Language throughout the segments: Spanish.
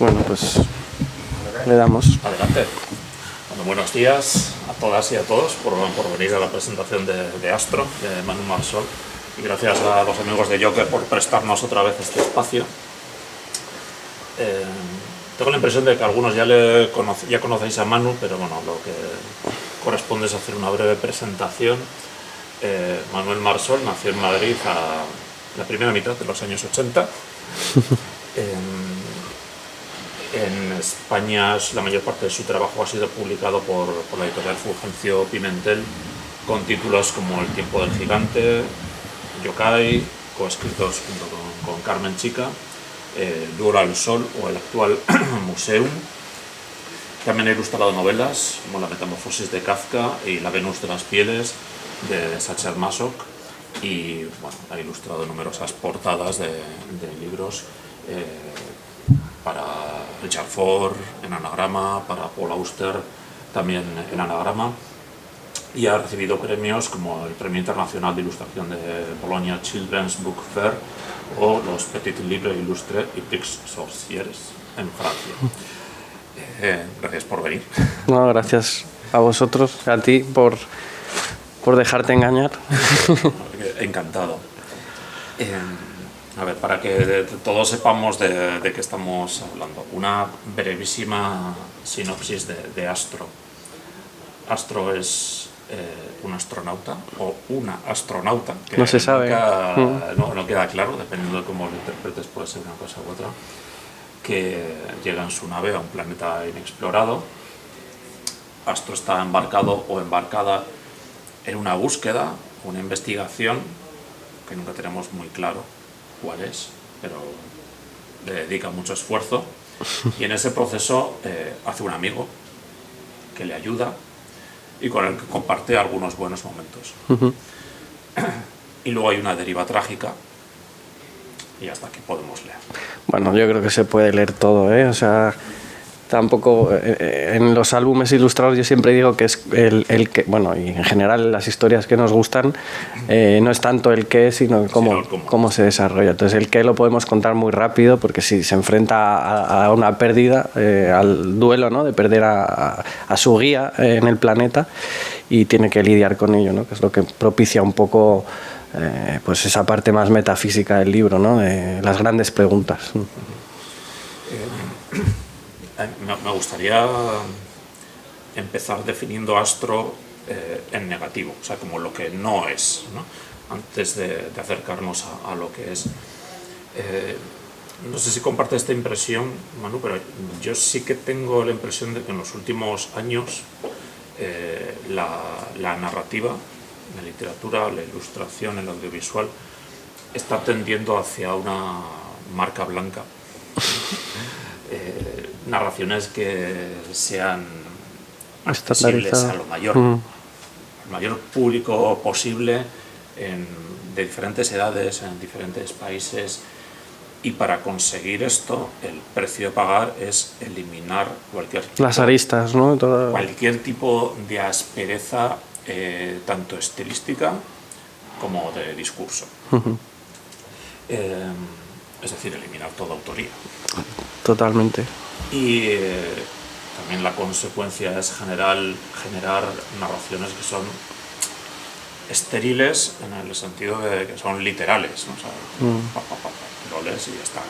Bueno, pues le damos. Adelante. Bueno, buenos días a todas y a todos por venir a la presentación de Astro, de Manuel Marsol. Y gracias a los amigos de Joker por prestarnos otra vez este espacio. Tengo la impresión de que algunos ya conocéis a Manu, pero bueno, lo que corresponde es hacer una breve presentación. Manuel Marsol nació en Madrid a la primera mitad de los años 80. En España la mayor parte de su trabajo ha sido publicado por la editorial Fulgencio Pimentel, con títulos como El tiempo del gigante, Yokai, coescritos junto con Carmen Chica, Duelo al sol o el actual Museum. También ha ilustrado novelas como La metamorfosis de Kafka y La Venus de las pieles de Sacher Masoch, y bueno, ha ilustrado numerosas portadas de libros para Richard Ford en anagrama, para Paul Auster también en anagrama, y ha recibido premios como el Premio Internacional de Ilustración de Bologna Children's Book Fair o los Petit Livres Illustres y Prix Sorcières en Francia. Gracias por venir. No, gracias a vosotros, a ti por dejarte engañar. Encantado. A ver, para que todos sepamos de qué estamos hablando, una brevísima sinopsis de Astro. Astro es un astronauta o una astronauta, que no se sabe. No queda claro, dependiendo de cómo lo interpretes, puede ser una cosa u otra, que llega en su nave a un planeta inexplorado. Astro está embarcado o embarcada en una búsqueda, una investigación que nunca tenemos muy claro cuál es, pero le dedica mucho esfuerzo, y en ese proceso hace un amigo que le ayuda y con el que comparte algunos buenos momentos. Y luego hay una deriva trágica, y hasta aquí podemos leer. Bueno, yo creo que se puede leer todo, ¿eh? O sea, tampoco en los álbumes ilustrados yo siempre digo que es el que, bueno, y en general las historias que nos gustan, no es tanto el qué, sino cómo se desarrolla. Entonces el qué lo podemos contar muy rápido, porque si se enfrenta a una pérdida, al duelo, ¿no? De perder a su guía en el planeta, y tiene que lidiar con ello, ¿no? Que es lo que propicia un poco pues esa parte más metafísica del libro, ¿no? De las grandes preguntas. Me gustaría empezar definiendo Astro en negativo, o sea, como lo que no es, ¿no? Antes de acercarnos a lo que es. No sé si comparte esta impresión, Manu, pero yo sí que tengo la impresión de que en los últimos años la narrativa, la literatura, la ilustración, el audiovisual, está tendiendo hacia una marca blanca. Narraciones que sean accesibles a lo mayor, al mayor público posible, de diferentes edades, en diferentes países, y para conseguir esto el precio a pagar es eliminar las aristas, ¿no? Cualquier tipo de aspereza, tanto estilística como de discurso. Es decir, eliminar toda autoría. Totalmente. Y también la consecuencia es generar narraciones que son estériles, en el sentido de que son literales, ¿no? O sea, lo lees y ya está,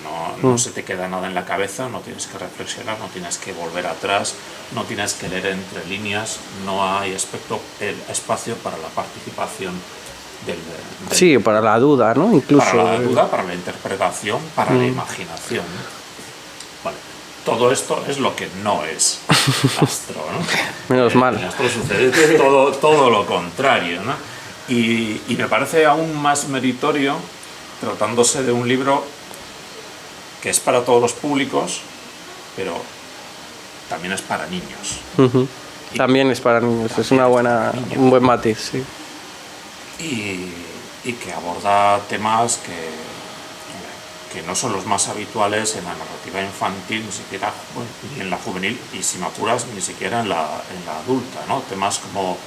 no se te queda nada en la cabeza, no tienes que reflexionar, no tienes que volver atrás, no tienes que leer entre líneas, no hay espacio para la participación sí, para la duda, ¿no? Incluso para la duda, para la interpretación, para la imaginación. Vale. Todo esto es lo que no es Astro, ¿no? Menos mal. En Astro sucede todo lo contrario, ¿no? Y me parece aún más meritorio, tratándose de un libro que es para todos los públicos, pero también es para niños. También es para niños, es un buen matiz, sí. Y que aborda temas que no son los más habituales en la narrativa infantil, ni siquiera ni en la juvenil, y si me apuras, ni siquiera en la adulta, ¿no? Temas como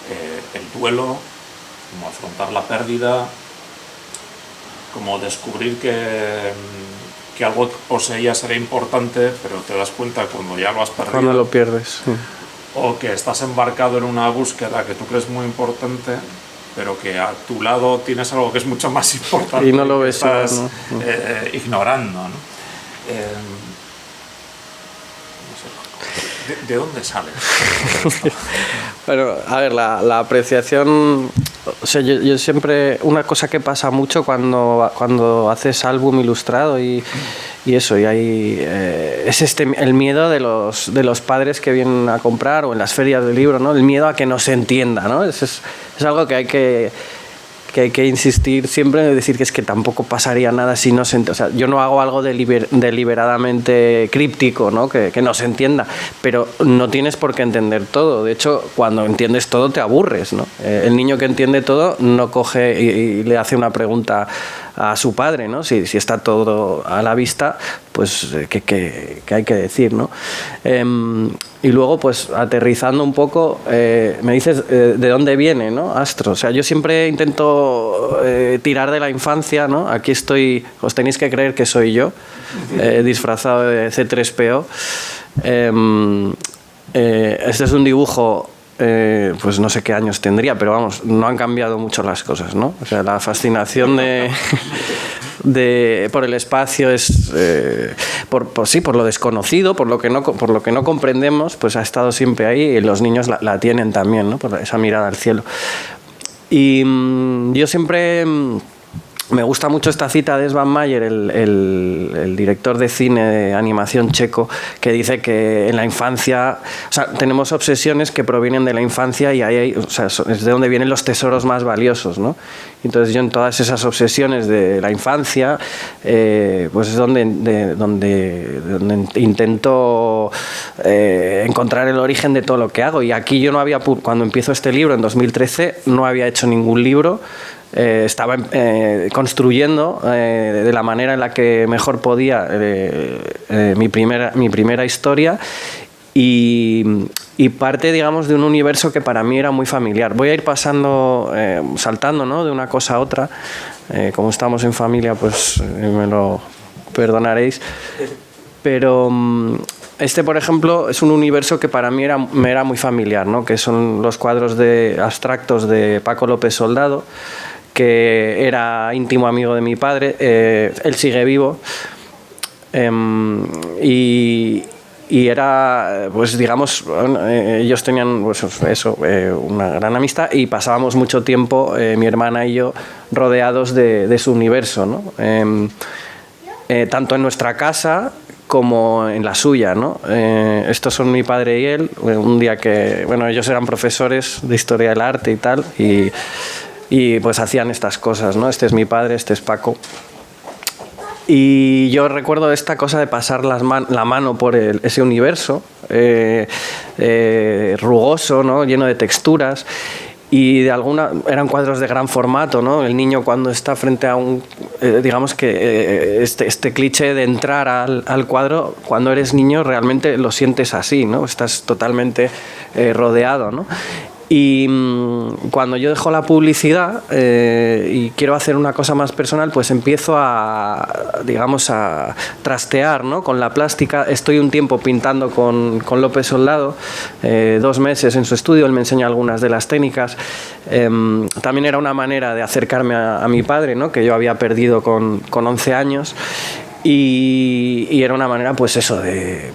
el duelo, como afrontar la pérdida, como descubrir que que algo que poseías era importante, pero te das cuenta cuando ya lo has perdido. Cuando lo pierdes, sí. O que estás embarcado en una búsqueda que tú crees muy importante, pero que a tu lado tienes algo que es mucho más importante y no lo ves, estás ¿no? ignorando, ¿no? ¿De dónde sale? Bueno, a ver, la apreciación... O sea, yo siempre... Una cosa que pasa mucho cuando haces álbum ilustrado y eso, y hay... es el miedo de los padres que vienen a comprar o en las ferias de libro, ¿no? El miedo a que no se entienda, ¿no? Es algo que hay que insistir siempre en decir que es que tampoco pasaría nada si no se entiende. O sea, yo no hago algo deliberadamente críptico, ¿no? Que no se entienda, pero no tienes por qué entender todo. De hecho, cuando entiendes todo te aburres, ¿no? El niño que entiende todo no coge y le hace una pregunta a su padre, ¿no? Si está todo a la vista, pues que hay que decir, ¿no? Y luego, pues aterrizando un poco, me dices de dónde viene, ¿no? Astro. O sea, yo siempre intento tirar de la infancia, ¿no? Aquí estoy, os tenéis que creer que soy yo, disfrazado de C3PO. Este es un dibujo, pues no sé qué años tendría, pero vamos, no han cambiado mucho las cosas, ¿no? O sea, la fascinación por el espacio es por lo desconocido, por lo que no comprendemos, pues ha estado siempre ahí, y los niños la tienen también, ¿no? Por esa mirada al cielo. Y yo siempre... Me gusta mucho esta cita de Svan Mayer, el director de cine de animación checo, que dice que en la infancia, o sea, tenemos obsesiones que provienen de la infancia y ahí hay, o sea, es de donde vienen los tesoros más valiosos, ¿no? Entonces yo en todas esas obsesiones de la infancia, pues es donde intento encontrar el origen de todo lo que hago. Y aquí yo no había, cuando empiezo este libro en 2013, no había hecho ningún libro. Estaba construyendo de la manera en la que mejor podía mi primera historia y parte, digamos, de un universo que para mí era muy familiar. Voy a ir saltando, ¿no? De una cosa a otra. Como estamos en familia, pues me lo perdonaréis. Pero este, por ejemplo, es un universo que para mí me era muy familiar, ¿no? Que son los cuadros abstractos de Paco López Soldado, que era íntimo amigo de mi padre. Él sigue vivo, y era, pues digamos, ellos tenían, pues eso, una gran amistad, y pasábamos mucho tiempo, mi hermana y yo, rodeados de su universo, ¿no? Tanto en nuestra casa como en la suya, ¿no? Estos son mi padre y él. Un día que, bueno, ellos eran profesores de historia del arte y tal, y pues hacían estas cosas, ¿no? Este es mi padre, este es Paco. Y yo recuerdo esta cosa de pasar la mano por ese universo rugoso, ¿no? Lleno de texturas. Y eran cuadros de gran formato, ¿no? El niño cuando está frente a digamos que este cliché de entrar al cuadro, cuando eres niño realmente lo sientes así, ¿no? Estás totalmente rodeado, ¿no? Y cuando yo dejo la publicidad y quiero hacer una cosa más personal, pues empiezo digamos, a trastear, ¿no? Con la plástica. Estoy un tiempo pintando con López Soldado, 2 meses en su estudio. Él me enseña algunas de las técnicas. También era una manera de acercarme a mi padre, ¿no? Que yo había perdido con 11 años. Y era una manera, pues eso, de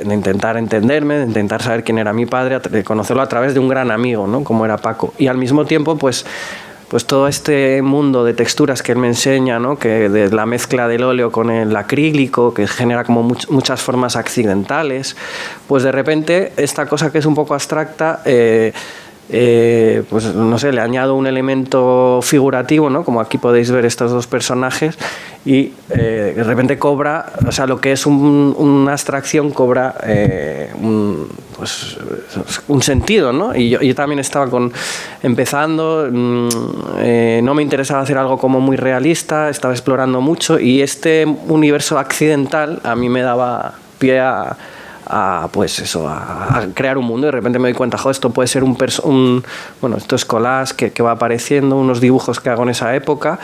intentar entenderme, de intentar saber quién era mi padre, de conocerlo a través de un gran amigo, ¿no? Como era Paco. Y al mismo tiempo, pues todo este mundo de texturas que él me enseña, ¿no? Que de la mezcla del óleo con el acrílico, que genera como muchas formas accidentales, pues de repente esta cosa que es un poco abstracta, pues no sé, le añado un elemento figurativo, ¿no? Como aquí podéis ver estos 2 personajes, y de repente cobra, o sea, lo que es una abstracción cobra un sentido, ¿no? Y yo también estaba empezando, no me interesaba hacer algo como muy realista, estaba explorando mucho, y este universo accidental a mí me daba pie a crear un mundo. Y de repente me doy cuenta, esto puede ser bueno, esto es collage que va apareciendo, unos dibujos que hago en esa época,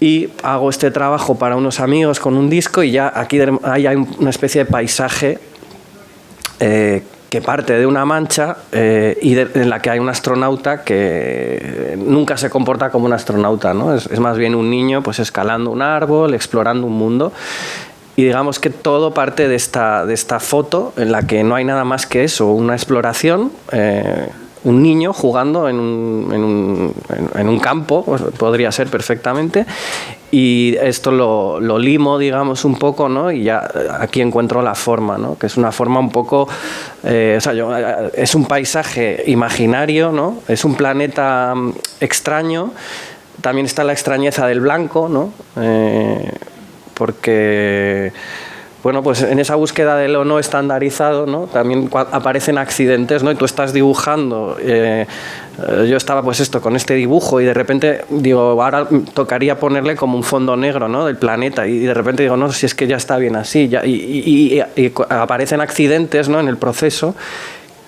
y hago este trabajo para unos amigos con un disco y ya aquí hay una especie de paisaje que parte de una mancha en la que hay un astronauta que nunca se comporta como un astronauta, ¿no? Es más bien un niño pues escalando un árbol, explorando un mundo. Y digamos que todo parte de esta foto en la que no hay nada más que eso, una exploración, un niño jugando en un campo, pues podría ser perfectamente, y esto lo limo, digamos, un poco, ¿no? Y ya aquí encuentro la forma, ¿no? Que es una forma un poco... es un paisaje imaginario, ¿no? Es un planeta extraño. También está la extrañeza del blanco, ¿no? Porque... Bueno, pues en esa búsqueda de lo no estandarizado, ¿no? También aparecen accidentes, ¿no? Y tú estás dibujando. Yo estaba pues con este dibujo y de repente digo, ahora tocaría ponerle como un fondo negro, ¿no? Del planeta, y de repente digo, no, si es que ya está bien así. Ya, y aparecen accidentes, ¿no? En el proceso,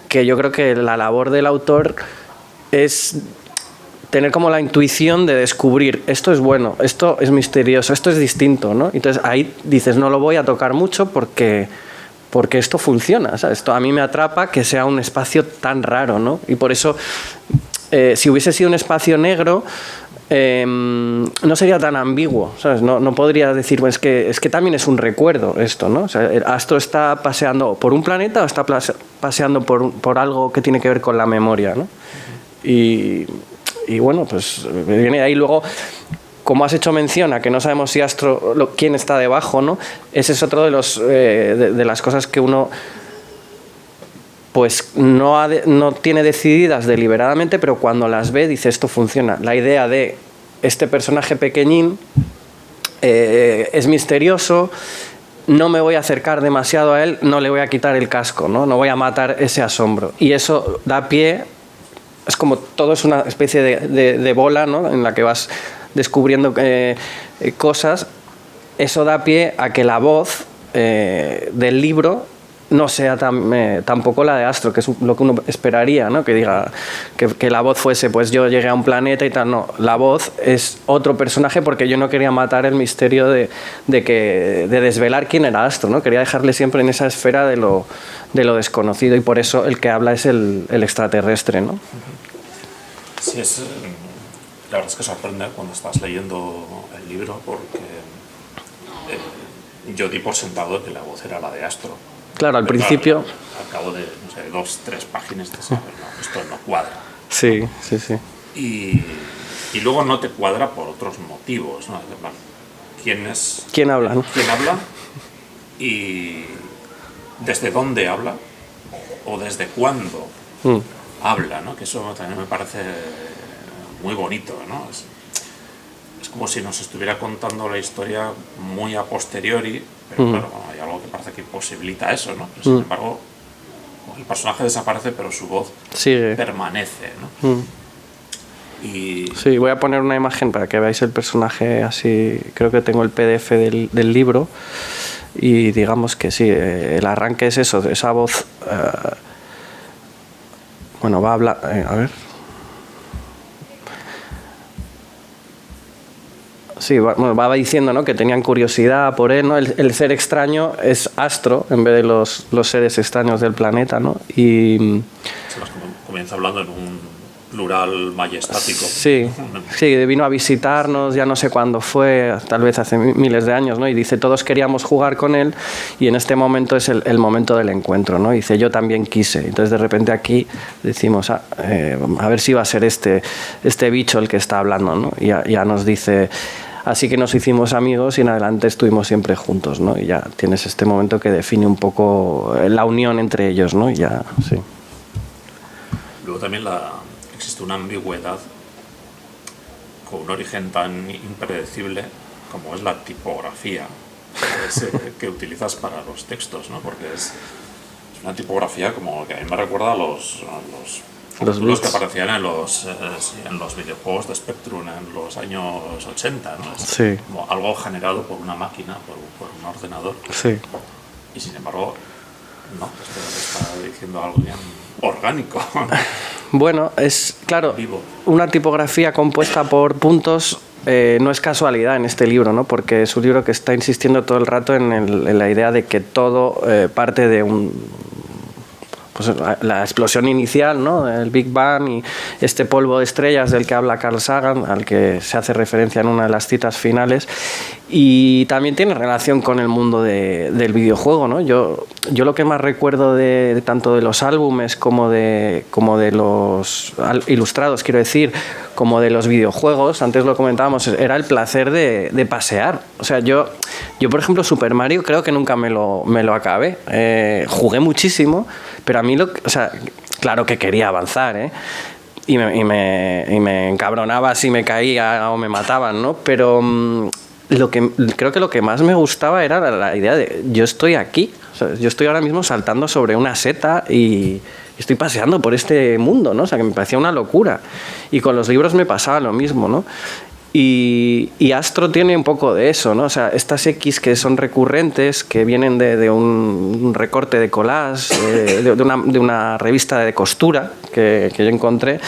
que yo creo que la labor del autor es tener como la intuición de descubrir esto es bueno, esto es misterioso, esto es distinto, ¿no? Entonces ahí dices, no lo voy a tocar mucho porque esto funciona, o sea, esto a mí me atrapa que sea un espacio tan raro, ¿no? Y por eso, si hubiese sido un espacio negro, no sería tan ambiguo, ¿sabes? No podría decir, pues es que también es un recuerdo esto, ¿no? O sea, el astro está paseando por un planeta o está paseando por algo que tiene que ver con la memoria, ¿no? Y bueno, pues viene ahí luego, como has hecho mención a que no sabemos si astro, quién está debajo, ¿no? Ese es otro de las cosas que uno pues no tiene decididas deliberadamente, pero cuando las ve dice, esto funciona. La idea de este personaje pequeñín es misterioso, no me voy a acercar demasiado a él, no le voy a quitar el casco, ¿no? No voy a matar ese asombro. Y eso da pie... Es como todo es una especie de bola, ¿no? En la que vas descubriendo cosas. Eso da pie a que la voz del libro no sea tampoco la de Astro, que es lo que uno esperaría, ¿no? Que diga que la voz fuese, pues yo llegué a un planeta y tal. No, la voz es otro personaje porque yo no quería matar el misterio de desvelar quién era Astro, ¿no? Quería dejarle siempre en esa esfera de lo desconocido, y por eso el que habla es el extraterrestre, ¿no? Sí, la verdad es que sorprende cuando estás leyendo el libro, porque yo di por sentado que la voz era la de Astro. Claro, al principio... Al cabo de, no sé, 2-3 páginas de saber, no, esto no cuadra. Sí. Y luego no te cuadra por otros motivos, ¿no? ¿Quién habla, no? ¿Quién habla? Y desde dónde habla, o desde cuándo habla, ¿no? Que eso también me parece muy bonito, ¿no? Es como si nos estuviera contando la historia muy a posteriori, pero claro, hay algo que parece que posibilita eso, ¿no? Pero, sin embargo, el personaje desaparece, pero su voz sigue, permanece, ¿no? Y... Sí, voy a poner una imagen para que veáis el personaje así. Creo que tengo el PDF del libro, y digamos que sí, el arranque es eso, esa voz. Bueno, va a hablar. A ver. Sí, va diciendo, ¿no? Que tenían curiosidad por él, ¿no? El ser extraño es Astro en vez de los seres extraños del planeta, ¿no? Y comienza hablando en un plural majestático. Sí, vino a visitarnos, ya no sé cuándo fue, tal vez hace miles de años, ¿no? Y dice, todos queríamos jugar con él, y en este momento es el momento del encuentro, ¿no? Dice, yo también quise. Entonces de repente aquí decimos, a ver si va a ser este bicho el que está hablando, ¿no? Y ya nos dice, así que nos hicimos amigos y en adelante estuvimos siempre juntos, ¿no? Y ya tienes este momento que define un poco la unión entre ellos, ¿no? Y ya, sí. Luego también existe una ambigüedad con un origen tan impredecible como es la tipografía que utilizas para los textos, ¿no? Porque es una tipografía como que a mí me recuerda a los que aparecían en los videojuegos de Spectrum en los años 80, ¿no? Sí. Como algo generado por una máquina, por un ordenador. Sí. Y sin embargo, no, esto está diciendo algo bien orgánico. Bueno, es, claro, Vivo. una tipografía compuesta por puntos no es casualidad en este libro, ¿no? Porque es un libro que está insistiendo todo el rato en la idea de que todo parte de pues la explosión inicial, ¿no? El Big Bang y este polvo de estrellas del que habla Carl Sagan, al que se hace referencia en una de las citas finales, y también tiene relación con el mundo del videojuego, ¿no? Yo lo que más recuerdo de tanto de los álbumes como de los ilustrados, quiero decir, como de los videojuegos, antes lo comentábamos, era el placer de pasear. O sea, yo por ejemplo, Super Mario creo que nunca me lo acabé. Jugué muchísimo, pero a mí, o sea, claro que quería avanzar, ¿eh? Y me encabronaba si me caía o me mataban, ¿no? Pero creo que lo que más me gustaba era la idea de yo estoy aquí. O sea, yo estoy ahora mismo saltando sobre una seta y estoy paseando por este mundo, ¿no? O sea, que me parecía una locura. Y con los libros me pasaba lo mismo, ¿no? Y Astro tiene un poco de eso, ¿no? O sea, estas X que son recurrentes, que vienen de un recorte de collage, de una revista de costura que yo encontré,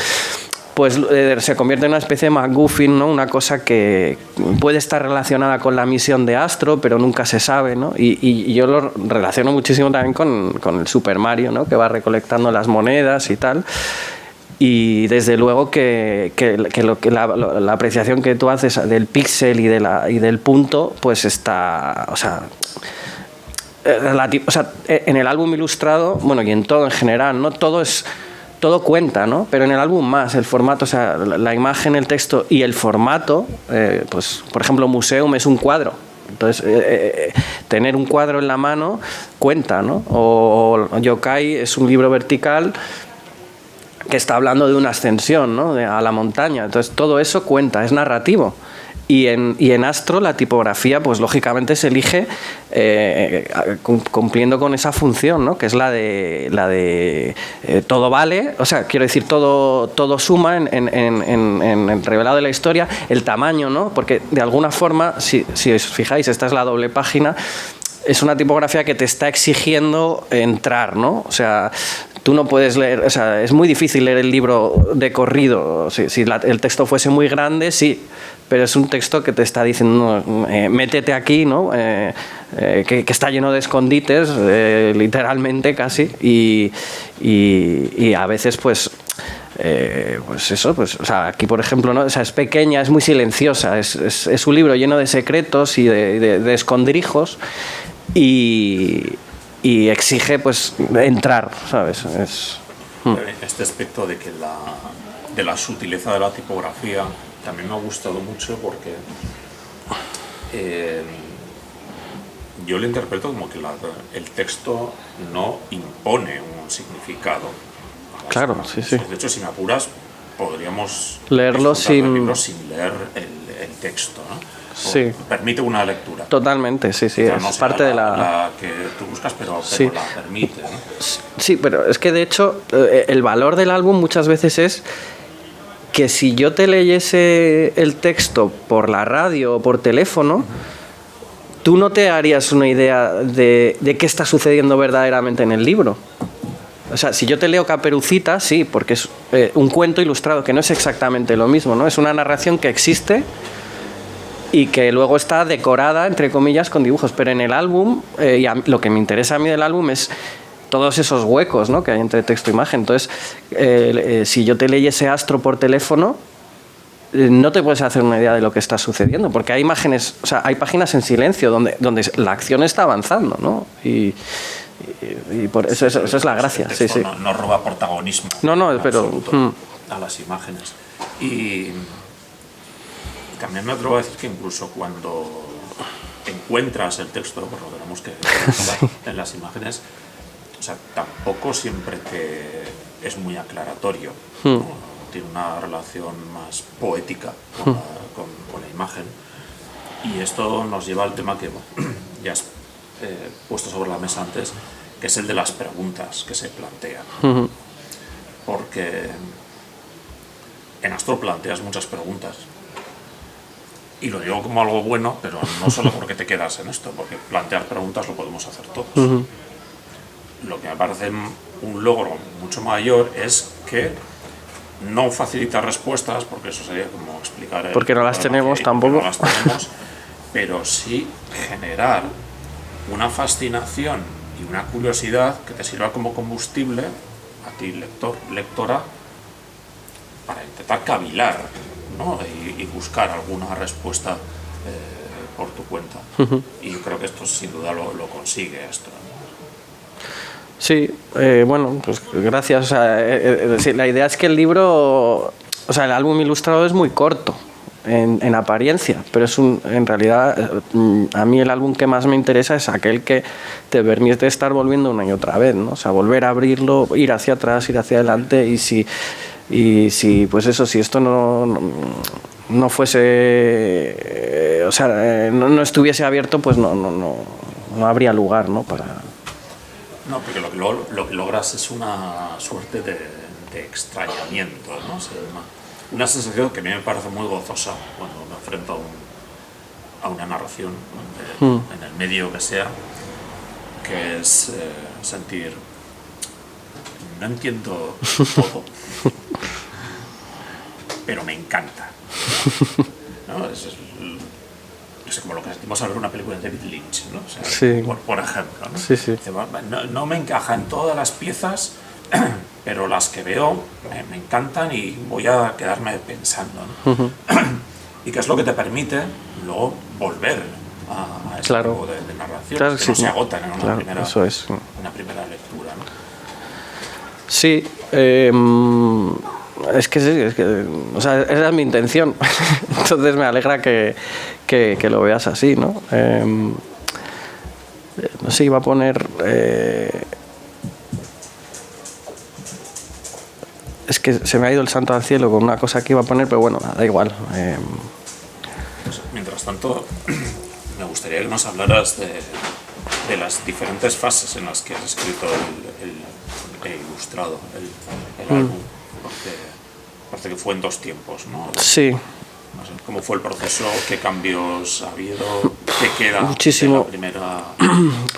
pues se convierte en una especie de MacGuffin, ¿no? Una cosa que puede estar relacionada con la misión de Astro, pero nunca se sabe, ¿no? Y yo lo relaciono muchísimo también con el Super Mario, ¿no? Que va recolectando las monedas y tal. Y desde luego que la apreciación que tú haces del píxel y del punto, pues está, o sea, en el álbum ilustrado, bueno, y en todo en general, ¿no? Todo cuenta, ¿no? Pero en el álbum más, el formato, o sea, la imagen, el texto y el formato, pues, por ejemplo, Museum es un cuadro. Entonces, tener un cuadro en la mano cuenta, ¿no? O Yokai es un libro vertical que está hablando de una ascensión, ¿no? A la montaña. Entonces, todo eso cuenta, es narrativo. Y en Astro la tipografía, pues lógicamente se elige cumpliendo con esa función, ¿no? Que es la de todo vale, o sea, quiero decir, todo suma en el revelado de la historia, el tamaño, ¿no? Porque de alguna forma, si os fijáis, esta es la doble página, es una tipografía que te está exigiendo entrar, ¿no? O sea, tú no puedes leer, o sea, es muy difícil leer el libro de corrido. Si el texto fuese muy grande, sí, pero es un texto que te está diciendo, métete aquí, ¿no? Que está lleno de escondites, literalmente casi, y a veces, pues eso, pues, o sea, aquí por ejemplo, ¿no? O sea, es pequeña, es muy silenciosa, es un libro lleno de secretos y de escondrijos, y exige, pues, entrar, ¿sabes? Este aspecto de la sutileza de la tipografía también me ha gustado mucho porque yo lo interpreto como que el texto no impone un significado. Claro, sí. De hecho, si me apuras, podríamos leerlo sin leer el texto, ¿no? Sí. Permite una lectura. Totalmente, sí, No es parte de la que tú buscas, pero sí. la permite, ¿no? Sí, pero es que de hecho el valor del álbum muchas veces es que si yo te leyese el texto por la radio o por teléfono, tú no te harías una idea de qué está sucediendo verdaderamente en el libro. O sea, si yo te leo Caperucita, sí, porque es un cuento ilustrado, que no es exactamente lo mismo, ¿no? Es una narración que existe y que luego está decorada, entre comillas, con dibujos. Pero en el álbum, lo que me interesa a mí del álbum es todos esos huecos, ¿no? Que hay entre texto e imagen. Entonces, si yo te leyese Astro por teléfono, no te puedes hacer una idea de lo que está sucediendo, porque hay imágenes, o sea, hay páginas en silencio donde la acción está avanzando, ¿no? Y por eso es la gracia. Sí. No roba protagonismo. No, pero a las imágenes. Y también me atrevo a decir que incluso cuando encuentras el texto, por lo que tenemos que en las imágenes, o sea, tampoco siempre es muy aclaratorio, ¿no? Tiene una relación más poética con la imagen. Y esto nos lleva al tema que ya has puesto sobre la mesa antes, que es el de las preguntas que se plantean. Porque en Astro planteas muchas preguntas. Y lo digo como algo bueno, pero no solo porque te quedas en esto, porque plantear preguntas lo podemos hacer todos. Lo que me parece un logro mucho mayor es que no facilitar respuestas, porque eso sería como explicar... Porque no las tenemos tampoco. No las tenemos, pero sí generar una fascinación y una curiosidad que te sirva como combustible a ti, lector, lectora, para intentar cavilar, ¿no? y buscar alguna respuesta por tu cuenta. Y yo creo que esto sin duda lo consigue esto, ¿no? Sí, bueno, pues gracias. O sea, sí, la idea es que el libro, o sea, el álbum ilustrado es muy corto en apariencia, pero en realidad a mí el álbum que más me interesa es aquel que te permite estar volviendo una y otra vez, ¿no? O sea, volver a abrirlo, ir hacia atrás, ir hacia adelante, y si pues eso, si esto no fuese, o sea, no estuviese abierto, pues no habría lugar, ¿no? No, porque lo que logras es una suerte de extrañamiento, ¿no? O sea, una sensación que a mí me parece muy gozosa cuando me enfrento a una narración, en el medio que sea, que es sentir, no entiendo todo, pero me encanta, ¿no? Es como lo que sentimos al ver una película de David Lynch, ¿no? O sea, sí. por ejemplo, ¿no? Sí, sí. No me encajan todas las piezas, pero las que veo me encantan y voy a quedarme pensando, ¿no? Y que es lo que te permite luego volver a ese claro. tipo de narraciones, claro, que sí, no se agotan en una, primera, eso es. una primera lectura, ¿no? Sí, es que, o sea, esa es mi intención. Entonces me alegra que lo veas así, ¿no? No sé, iba a poner... es que se me ha ido el santo al cielo con una cosa que iba a poner, pero bueno, da igual. Pues, mientras tanto, me gustaría que nos hablaras de las diferentes fases en las que has escrito el ilustrado, el álbum, porque parece que fue en 2 tiempos, ¿no? Sí. No sé, ¿cómo fue el proceso? ¿Qué cambios ha habido? ¿Qué queda muchísimo de la primera?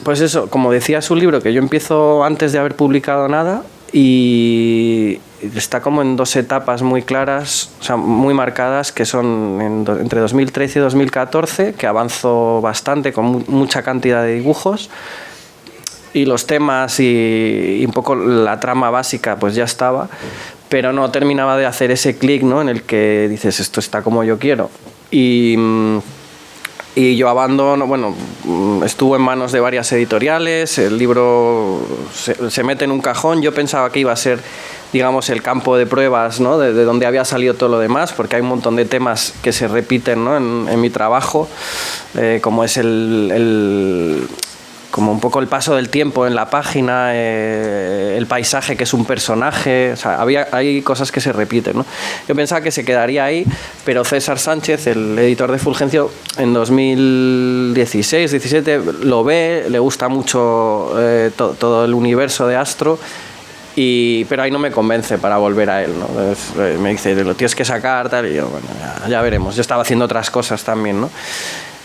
Pues eso, como decía su libro, que yo empiezo antes de haber publicado nada, y está como en 2 etapas muy claras, o sea, muy marcadas, que son entre 2013 y 2014, que avanzo bastante con mucha cantidad de dibujos, y los temas y un poco la trama básica pues ya estaba, pero no terminaba de hacer ese clic, ¿no? En el que dices, esto está como yo quiero. Y yo abandono, bueno, estuvo en manos de varias editoriales, el libro se mete en un cajón. Yo pensaba que iba a ser, digamos, el campo de pruebas, ¿no? de donde había salido todo lo demás, porque hay un montón de temas que se repiten, ¿no? en mi trabajo, como es como un poco el paso del tiempo en la página, el paisaje, que es un personaje, o sea, hay cosas que se repiten, ¿no? Yo pensaba que se quedaría ahí, pero César Sánchez, el editor de Fulgencio, en 2016, 17, lo ve, le gusta mucho todo el universo de Astro, pero ahí no me convence para volver a él, ¿no? Entonces, me dice, lo tienes que sacar, tal, y yo, bueno, ya veremos. Yo estaba haciendo otras cosas también, ¿no?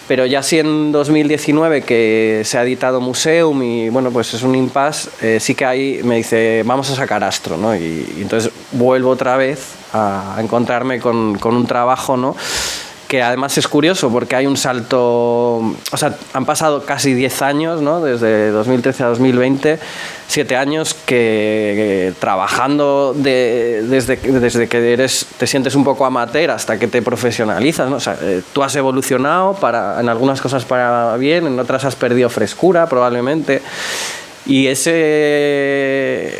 Pero ya sí, en 2019, que se ha editado Museum y bueno, pues es un impasse, sí que ahí me dice, vamos a sacar Astro, ¿no? Y entonces vuelvo otra vez a encontrarme con un trabajo, ¿no? Que además es curioso porque hay un salto, o sea, han pasado casi 10 años, ¿no? Desde 2013 a 2020, 7 años que trabajando desde que te sientes un poco amateur hasta que te profesionalizas, ¿no? O sea, tú has evolucionado en algunas cosas para bien, en otras has perdido frescura probablemente, y ese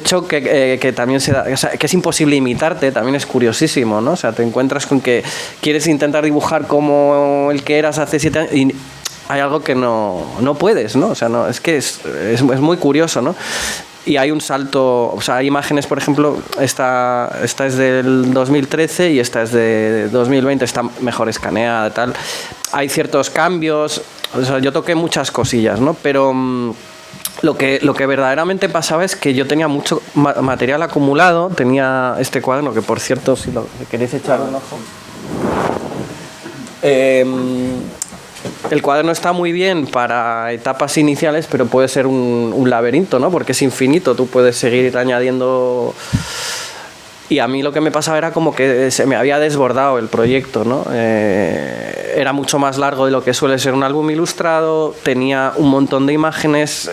choque que también se da, o sea, que es imposible imitarte, también es curiosísimo, ¿no? O sea, te encuentras con que quieres intentar dibujar como el que eras hace 7 años y hay algo que no puedes, ¿no? O sea, no, es que es muy curioso, ¿no? Y hay un salto, o sea, hay imágenes, por ejemplo, esta es del 2013 y esta es de 2020, está mejor escaneada, tal. Hay ciertos cambios, o sea, yo toqué muchas cosillas, ¿no? Pero lo que verdaderamente pasaba es que yo tenía mucho material acumulado. Tenía este cuaderno, que por cierto, si queréis echar un ojo, el cuaderno está muy bien para etapas iniciales, pero puede ser un laberinto, ¿no? Porque es infinito, tú puedes seguir añadiendo Y a mí lo que me pasaba era como que se me había desbordado el proyecto, ¿no? Era mucho más largo de lo que suele ser un álbum ilustrado, tenía un montón de imágenes,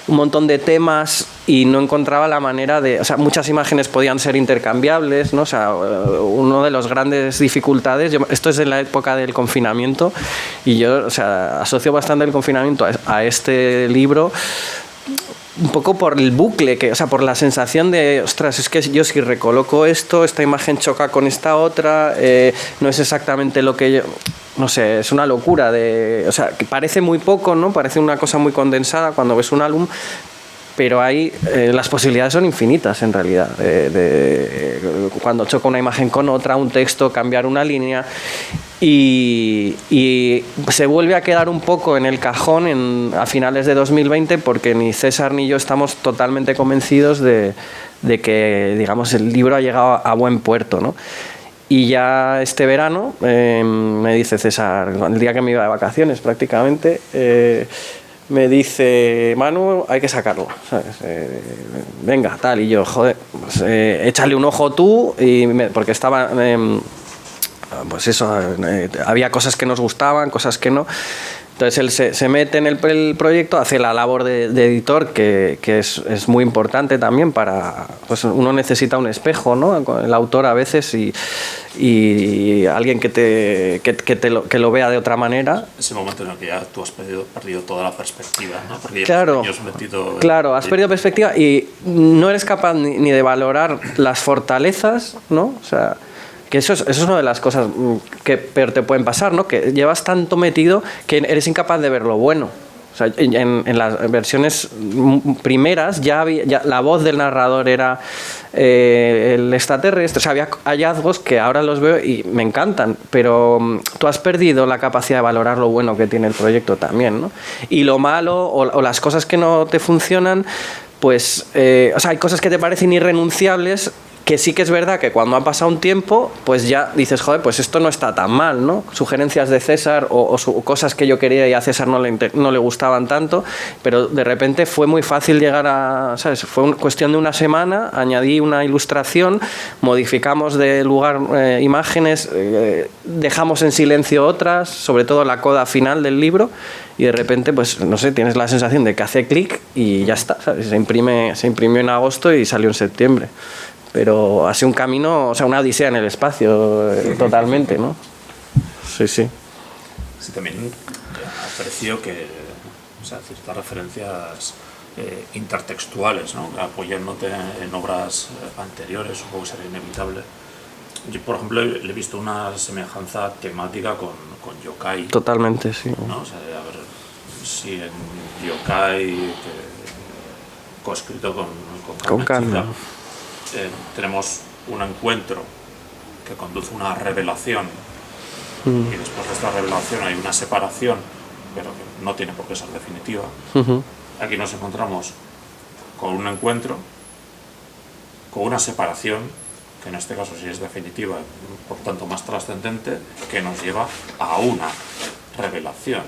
un montón de temas, y no encontraba la manera de... O sea, muchas imágenes podían ser intercambiables, ¿no? O sea, una de las grandes dificultades... Esto es en la época del confinamiento, y yo, o sea, asocio bastante el confinamiento a este libro, un poco por el bucle, o sea, por la sensación de, ostras, es que yo si recoloco esto, esta imagen choca con esta otra, no es exactamente lo que yo... No sé, es una locura o sea, que parece muy poco, ¿no? Parece una cosa muy condensada cuando ves un álbum, pero ahí las posibilidades son infinitas en realidad. Cuando choca una imagen con otra, un texto, cambiar una línea, y se vuelve a quedar un poco en el cajón a finales de 2020, porque ni César ni yo estamos totalmente convencidos de que, digamos, el libro ha llegado a buen puerto, ¿no? Y ya este verano me dice César, el día que me iba de vacaciones prácticamente, me dice: Manu, hay que sacarlo, ¿sabes? Venga, tal. Y yo, joder, pues, échale un ojo tú, porque estaba... pues eso, había cosas que nos gustaban, cosas que no. Entonces él se mete en el proyecto, hace la labor de editor, que es muy importante también para... Pues uno necesita un espejo, ¿no? El autor a veces, y alguien que lo vea de otra manera. Ese momento en el que ya tú has perdido toda la perspectiva, ¿no? Porque claro, claro, has perdido perspectiva y no eres capaz ni de valorar las fortalezas, ¿no? O sea, que eso es una de las cosas que peor te pueden pasar, ¿no? Que llevas tanto metido que eres incapaz de ver lo bueno. O sea, en las versiones primeras ya la voz del narrador era el extraterrestre. O sea, había hallazgos que ahora los veo y me encantan, pero tú has perdido la capacidad de valorar lo bueno que tiene el proyecto también, ¿no? Y lo malo o las cosas que no te funcionan, pues, o sea, hay cosas que te parecen irrenunciables, que sí que es verdad que cuando ha pasado un tiempo, pues ya dices, joder, pues esto no está tan mal, ¿no? Sugerencias de César o cosas que yo quería y a César no le gustaban tanto, pero de repente fue muy fácil llegar a, ¿sabes? Fue cuestión de una semana, añadí una ilustración, modificamos de lugar imágenes, dejamos en silencio otras, sobre todo la coda final del libro, y de repente, pues, no sé, tienes la sensación de que hace clic y ya está, ¿sabes? Se imprimió en agosto y salió en septiembre. Pero ha sido un camino, o sea, una odisea en el espacio, totalmente, ¿no? Sí, sí. Sí, también aprecio que, o sea, ciertas referencias intertextuales, ¿no? Apoyándote en obras anteriores, supongo que será inevitable. Yo, por ejemplo, le he visto una semejanza temática con Yokai. Totalmente, sí. ¿No? O sea, a ver si en Yokai, coescrito con Kanna, tenemos un encuentro que conduce a una revelación, y después de esta revelación hay una separación, pero que no tiene por qué ser definitiva. Aquí nos encontramos con un encuentro, con una separación, que en este caso sí es definitiva, por tanto más trascendente, que nos lleva a una revelación.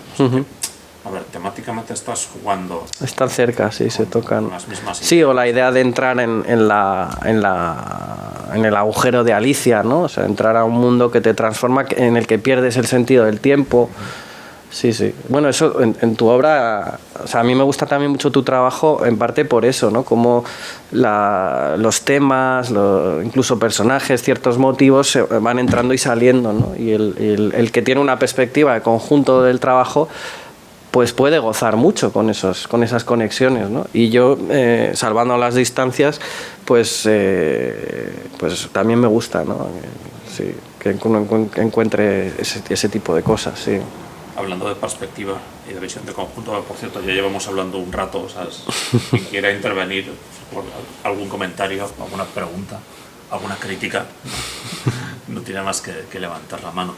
A ver, temáticamente estás jugando... Están cerca, sí, se tocan. Las mismas sí, o la idea de entrar en el agujero de Alicia, ¿no? O sea, entrar a un mundo que te transforma, en el que pierdes el sentido del tiempo. Sí, sí. Bueno, eso en tu obra... O sea, a mí me gusta también mucho tu trabajo, en parte por eso, ¿no? Como los temas, incluso personajes, ciertos motivos se van entrando y saliendo, ¿no? Y el que tiene una perspectiva de conjunto del trabajo, pues puede gozar mucho con esas conexiones, ¿no? Y yo, salvando las distancias, pues también me gusta, ¿no? Sí, que uno encuentre ese tipo de cosas, sí. Hablando de perspectiva y de visión de conjunto, por cierto, ya llevamos hablando un rato, o sea, quien quiera intervenir por algún comentario, alguna pregunta, alguna crítica, no tiene más que levantar la mano.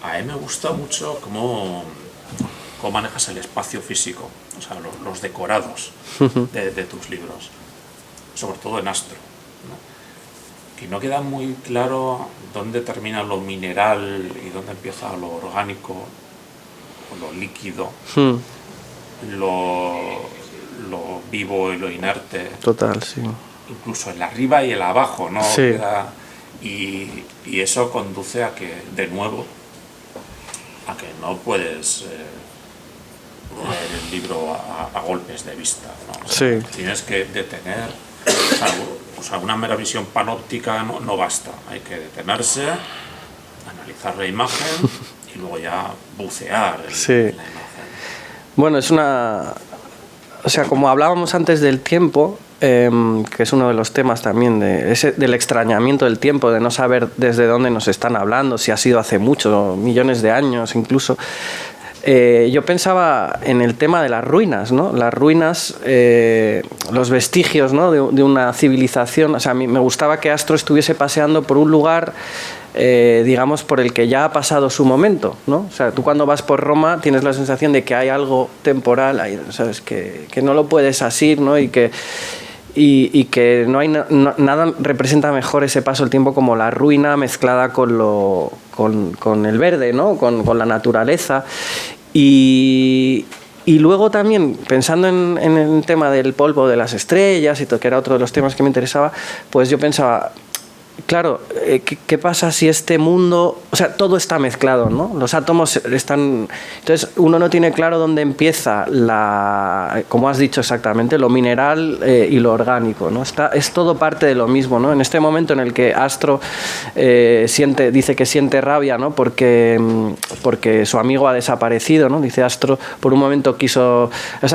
A mí me gusta mucho cómo manejas el espacio físico, o sea, los decorados de tus libros, sobre todo en Astro, ¿no? Que no queda muy claro dónde termina lo mineral y dónde empieza lo orgánico, o lo líquido, lo vivo y lo inerte. Total, sí. incluso el arriba y el abajo, ¿no? Sí. Y eso conduce a que, de nuevo, a que no puedes leer el libro a golpes de vista, ¿no? O sea, Sí. tienes que detener, o sea, una mera visión panóptica no basta, hay que detenerse, analizar la imagen y luego ya bucear Sí. en la imagen. Bueno, es una... O sea, como hablábamos antes del tiempo, que es uno de los temas también del extrañamiento del tiempo, de no saber desde dónde nos están hablando, si ha sido hace muchos, millones de años incluso. Yo pensaba en el tema de las ruinas, ¿no? Las ruinas, los vestigios, ¿no? de una civilización. O sea, a mí me gustaba que Astro estuviese paseando por un lugar, digamos, por el que ya ha pasado su momento, ¿no? O sea, tú cuando vas por Roma tienes la sensación de que hay algo temporal ahí, ¿sabes? Que no lo puedes asir, ¿no? Y que no hay nada representa mejor ese paso del tiempo como la ruina mezclada con el verde, ¿no? Con la naturaleza. Y luego también, pensando en el tema del polvo de las estrellas, y todo, que era otro de los temas que me interesaba, pues yo pensaba, claro, ¿qué pasa si este mundo... O sea, todo está mezclado, ¿no? Los átomos están... Entonces, uno no tiene claro dónde empieza como has dicho exactamente, lo mineral y lo orgánico, ¿no? Es todo parte de lo mismo, ¿no? En este momento en el que Astro dice que siente rabia, ¿no? Porque su amigo ha desaparecido, ¿no? Dice Astro, por un momento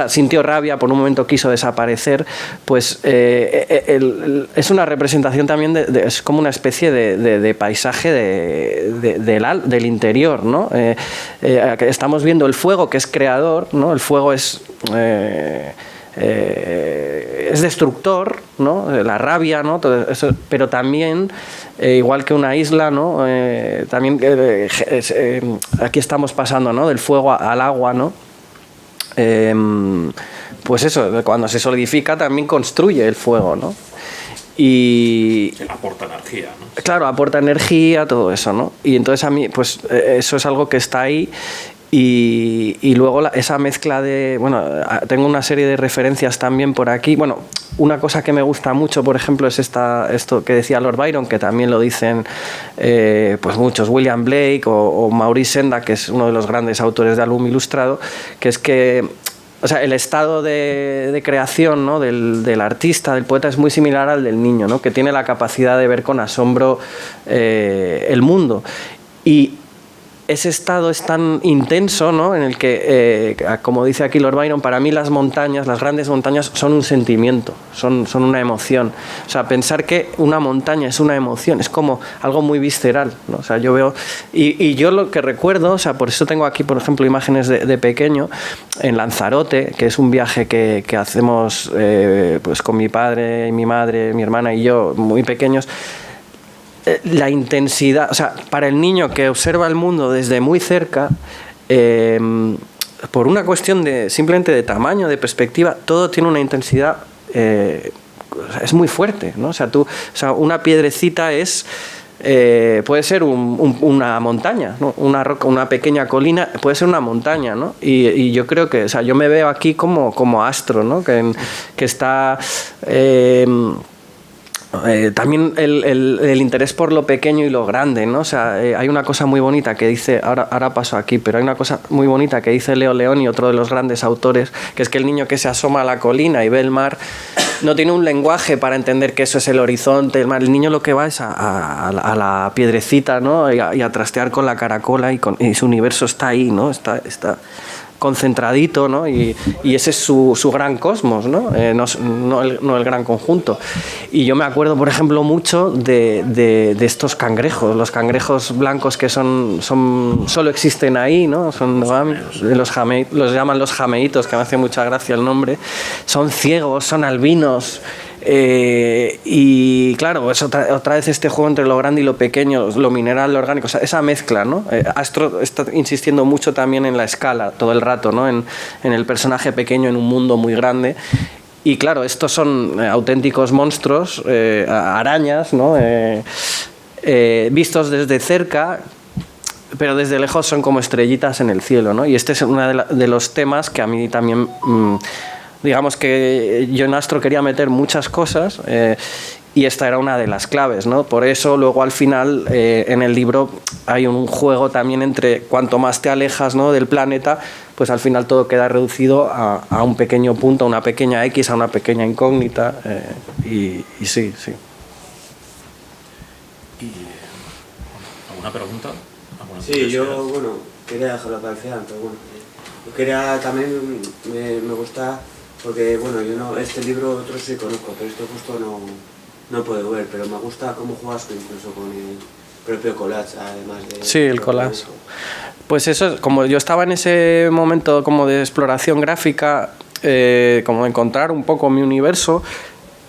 sintió rabia, por un momento quiso desaparecer, pues es una representación también es como una especie de paisaje del interior, ¿no? Estamos viendo el fuego, que es creador, ¿no? El fuego es destructor, ¿no? La rabia, ¿no? Todo eso, pero también, igual que una isla, ¿no? También aquí estamos pasando, ¿no? Del fuego al agua, ¿no? Pues eso, cuando se solidifica también construye el fuego, ¿no? Y aporta energía, ¿no? Claro, aporta energía, todo eso, ¿no? Y entonces a mí, pues eso es algo que está ahí. Y luego esa mezcla de... Bueno, tengo una serie de referencias también por aquí. Bueno, una cosa que me gusta mucho, por ejemplo, es esto que decía Lord Byron, que también lo dicen pues muchos, William Blake o Maurice Sendak, que es uno de los grandes autores de álbum ilustrado, que es que... O sea, el estado de creación, ¿no? del artista, del poeta, es muy similar al del niño, ¿no? Que tiene la capacidad de ver con asombro el mundo. Y ese estado es tan intenso, ¿no? En el que, como dice aquí Lord Byron, para mí las grandes montañas son un sentimiento, son una emoción. O sea, pensar que una montaña es una emoción es como algo muy visceral, ¿no? O sea, yo veo... Y yo lo que recuerdo, o sea, por eso tengo aquí, por ejemplo, imágenes de pequeño, en Lanzarote, que es un viaje que hacemos pues con mi padre, mi madre, mi hermana y yo, muy pequeños. La intensidad, o sea, para el niño que observa el mundo desde muy cerca, por una cuestión simplemente de tamaño, de perspectiva, todo tiene una intensidad, es muy fuerte, ¿no? O sea, una piedrecita puede ser una montaña, ¿no? Una roca, una pequeña colina, puede ser una montaña, ¿no? Y yo creo que, o sea, yo me veo aquí como Astro, ¿no? Que está... también el interés por lo pequeño y lo grande, ¿no? O sea, hay una cosa muy bonita que dice, ahora paso aquí, pero hay una cosa muy bonita que dice Leo Leoni, otro de los grandes autores, que es que el niño que se asoma a la colina y ve el mar no tiene un lenguaje para entender que eso es el horizonte, el mar. El niño lo que va es a la piedrecita, ¿no? Y a trastear con la caracola y su universo está ahí, ¿no? Está concentradito, ¿no? Y ese es su gran cosmos, ¿no? No el gran conjunto. Y yo me acuerdo, por ejemplo, mucho de estos cangrejos, los cangrejos blancos que solo existen ahí, ¿no? Los llaman los jameitos, que me hace mucha gracia el nombre. Son ciegos, son albinos. Y claro, es otra vez este juego entre lo grande y lo pequeño, lo mineral, lo orgánico, o sea, esa mezcla, ¿no? Astro está insistiendo mucho también en la escala todo el rato, ¿no? En el personaje pequeño en un mundo muy grande. Y claro, estos son auténticos monstruos, arañas, ¿no? Vistos desde cerca, pero desde lejos son como estrellitas en el cielo, ¿no? Y este es uno de los temas que a mí también digamos que yo en Astro quería meter muchas cosas, y esta era una de las claves, ¿no? Por eso luego al final en el libro hay un juego también entre cuanto más te alejas, ¿no?, del planeta, pues al final todo queda reducido a un pequeño punto, a una pequeña X, a una pequeña incógnita, y sí. ¿Y alguna pregunta? Sí, yo, bueno, quería dejarlo para el final, pero bueno, yo quería también, me gusta, porque bueno, yo no, este libro otros sí conozco, pero este justo no puedo ver, pero me gusta cómo juegas incluso con el propio collage, además de... Sí, el collage. Pues eso, como yo estaba en ese momento como de exploración gráfica, como encontrar un poco mi universo,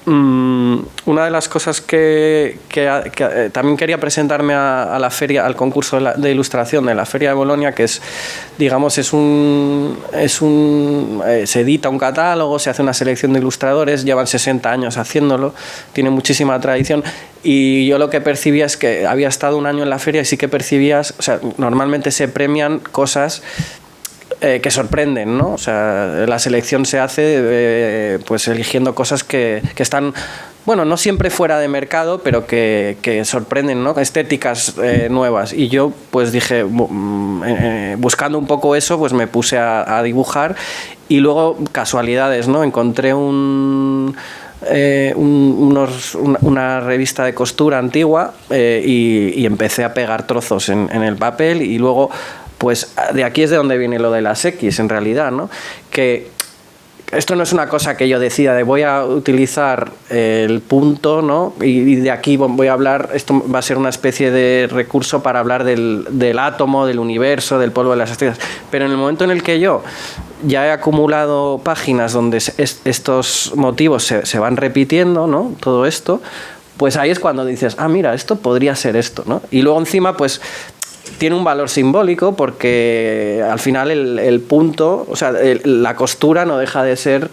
una de las cosas que también quería presentarme a la feria, al concurso de ilustración de la Feria de Bolonia, que es, digamos, se edita un catálogo, se hace una selección de ilustradores, llevan 60 años haciéndolo, tiene muchísima tradición, y yo lo que percibía es que había estado un año en la feria y sí que percibías, o sea, normalmente se premian cosas que sorprenden, ¿no? O sea, la selección se hace pues eligiendo cosas que están, bueno, no siempre fuera de mercado, pero que sorprenden, ¿no? Estéticas nuevas. Y yo pues dije, buscando un poco eso, pues me puse a dibujar, y luego casualidades, ¿no? Encontré una revista de costura antigua, y empecé a pegar trozos en el papel, y luego pues de aquí es de donde viene lo de las X, en realidad, ¿no? Que esto no es una cosa que yo decida de voy a utilizar el punto, ¿no? Y de aquí voy a hablar, esto va a ser una especie de recurso para hablar del átomo, del universo, del polvo de las estrellas. Pero en el momento en el que yo ya he acumulado páginas donde estos motivos se van repitiendo, ¿no? Todo esto, pues ahí es cuando dices, ah, mira, esto podría ser esto, ¿no? Y luego encima, pues tiene un valor simbólico, porque al final el punto, o sea, la costura no deja de ser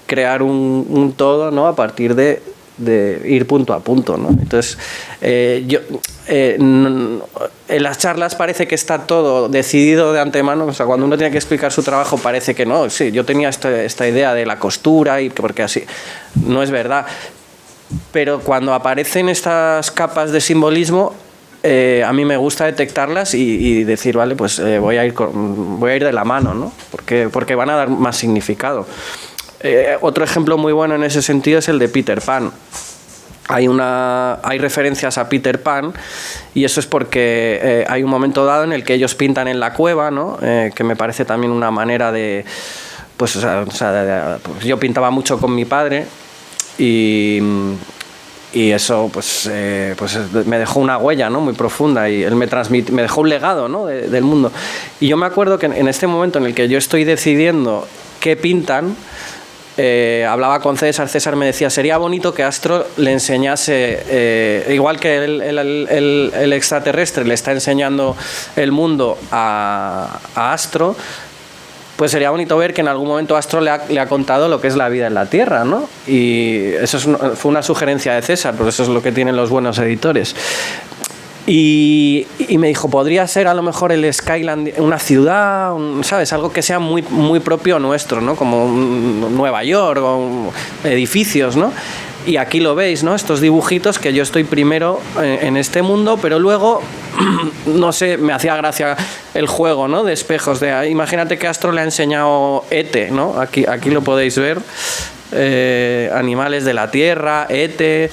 crear un todo, ¿no? A partir de ir punto a punto, ¿no? Entonces, en las charlas parece que está todo decidido de antemano, o sea, cuando uno tiene que explicar su trabajo parece que no, sí, yo tenía esta idea de la costura, y porque así, no es verdad. Pero cuando aparecen estas capas de simbolismo, a mí me gusta detectarlas y decir, vale, pues voy a ir de la mano, ¿no? Porque van a dar más significado. Otro ejemplo muy bueno en ese sentido es el de Peter Pan. Hay referencias a Peter Pan, y eso es porque hay un momento dado en el que ellos pintan en la cueva, ¿no? Que me parece también una manera de... Pues, pues yo pintaba mucho con mi padre, y eso pues me dejó una huella, ¿no? Muy profunda, y él me dejó un legado, ¿no? del mundo. Y yo me acuerdo que en este momento en el que yo estoy decidiendo qué pintan, hablaba con César me decía, sería bonito que Astro le enseñase, igual que el extraterrestre le está enseñando el mundo a Astro, pues sería bonito ver que en algún momento Astro le ha contado lo que es la vida en la Tierra, ¿no? Y eso fue una sugerencia de César, por eso es lo que tienen los buenos editores. Y me dijo, podría ser a lo mejor el Skyland, una ciudad, ¿sabes? Algo que sea muy, muy propio nuestro, ¿no? Como Nueva York, o edificios, ¿no? Y aquí lo veis, ¿no? Estos dibujitos que yo estoy primero en este mundo, pero luego, no sé, me hacía gracia el juego, ¿no? De espejos. Imagínate que Astro le ha enseñado ET, ¿no? Aquí lo podéis ver. Animales de la Tierra, ET,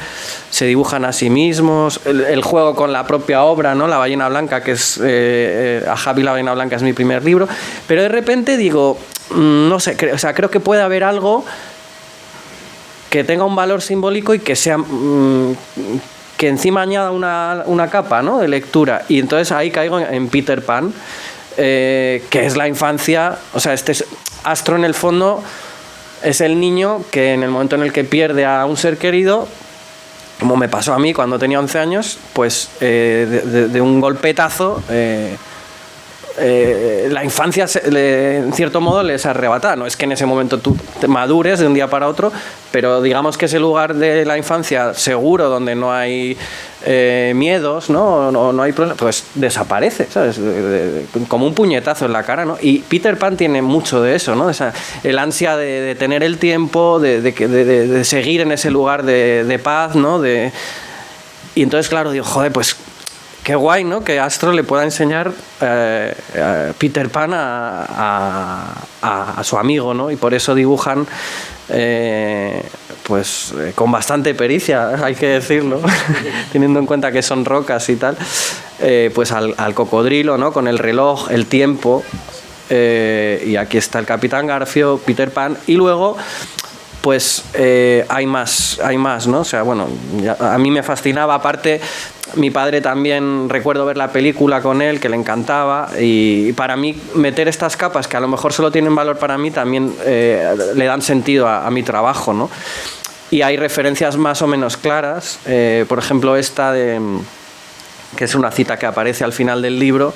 se dibujan a sí mismos. El juego con la propia obra, ¿no? La ballena blanca, que es... A Javi la ballena blanca es mi primer libro. Pero de repente digo, no sé, creo que puede haber algo que tenga un valor simbólico y que sea que encima añada una capa, ¿no? De lectura, y entonces ahí caigo en Peter Pan, que es la infancia, o sea, Astro en el fondo es el niño que en el momento en el que pierde a un ser querido, como me pasó a mí cuando tenía 11 años, pues de un golpetazo la infancia en cierto modo les arrebata. No es que en ese momento tú te madures de un día para otro, pero digamos que ese lugar de la infancia seguro, donde no hay miedos, no hay problemas, pues desaparece, ¿sabes? Como un puñetazo en la cara, ¿no? Y Peter Pan tiene mucho de eso, ¿no? El ansia de tener el tiempo, de seguir en ese lugar de paz, ¿no? Y entonces, claro, digo, joder, pues qué guay, ¿no? Que Astro le pueda enseñar a Peter Pan a su amigo, ¿no? Y por eso dibujan con bastante pericia, hay que decirlo, teniendo en cuenta que son rocas y tal, pues al cocodrilo, ¿no? Con el reloj, el tiempo, y aquí está el Capitán Garfio, Peter Pan, y luego pues hay más, ¿no? O sea, bueno, a mí me fascinaba, aparte mi padre también, recuerdo ver la película con él, que le encantaba, y para mí meter estas capas, que a lo mejor solo tienen valor para mí, también le dan sentido a mi trabajo, ¿no? Y hay referencias más o menos claras, por ejemplo esta que es una cita que aparece al final del libro,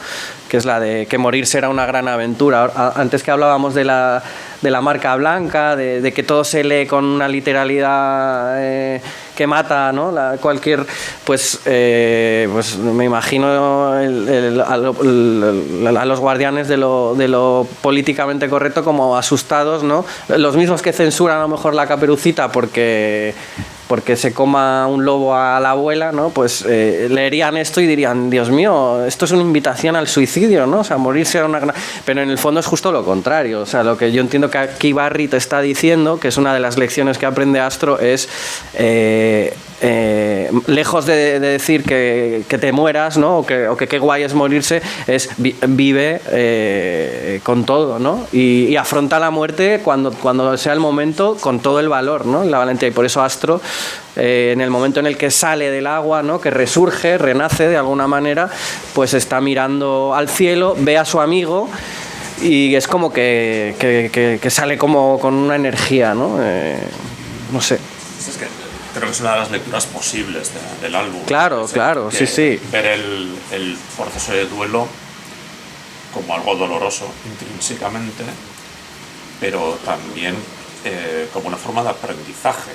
que es la de que morir será una gran aventura. Antes que hablábamos de la marca blanca, de que todo se lee con una literalidad que mata, ¿no? Pues me imagino a los guardianes de lo políticamente correcto como asustados, ¿no? Los mismos que censuran a lo mejor la Caperucita porque se coma un lobo a la abuela, ¿no? Pues leerían esto y dirían, Dios mío, esto es una invitación al suicidio, ¿no? O sea, morirse era una gran... Pero en el fondo es justo lo contrario. O sea, lo que yo entiendo que aquí Barry te está diciendo, que es una de las lecciones que aprende Astro, es lejos de decir que te mueras, ¿no? o que qué guay es morirse, es vive con todo, ¿no? Y afronta la muerte cuando sea el momento con todo el valor, ¿no? La valentía. Y por eso Astro, en el momento en el que sale del agua, ¿no? Que resurge, renace de alguna manera, pues está mirando al cielo, ve a su amigo y es como que sale como con una energía, ¿no? No sé. Es que creo que es una de las lecturas posibles del álbum. Claro, claro, sí. Ver el proceso de duelo como algo doloroso intrínsecamente, pero también como una forma de aprendizaje.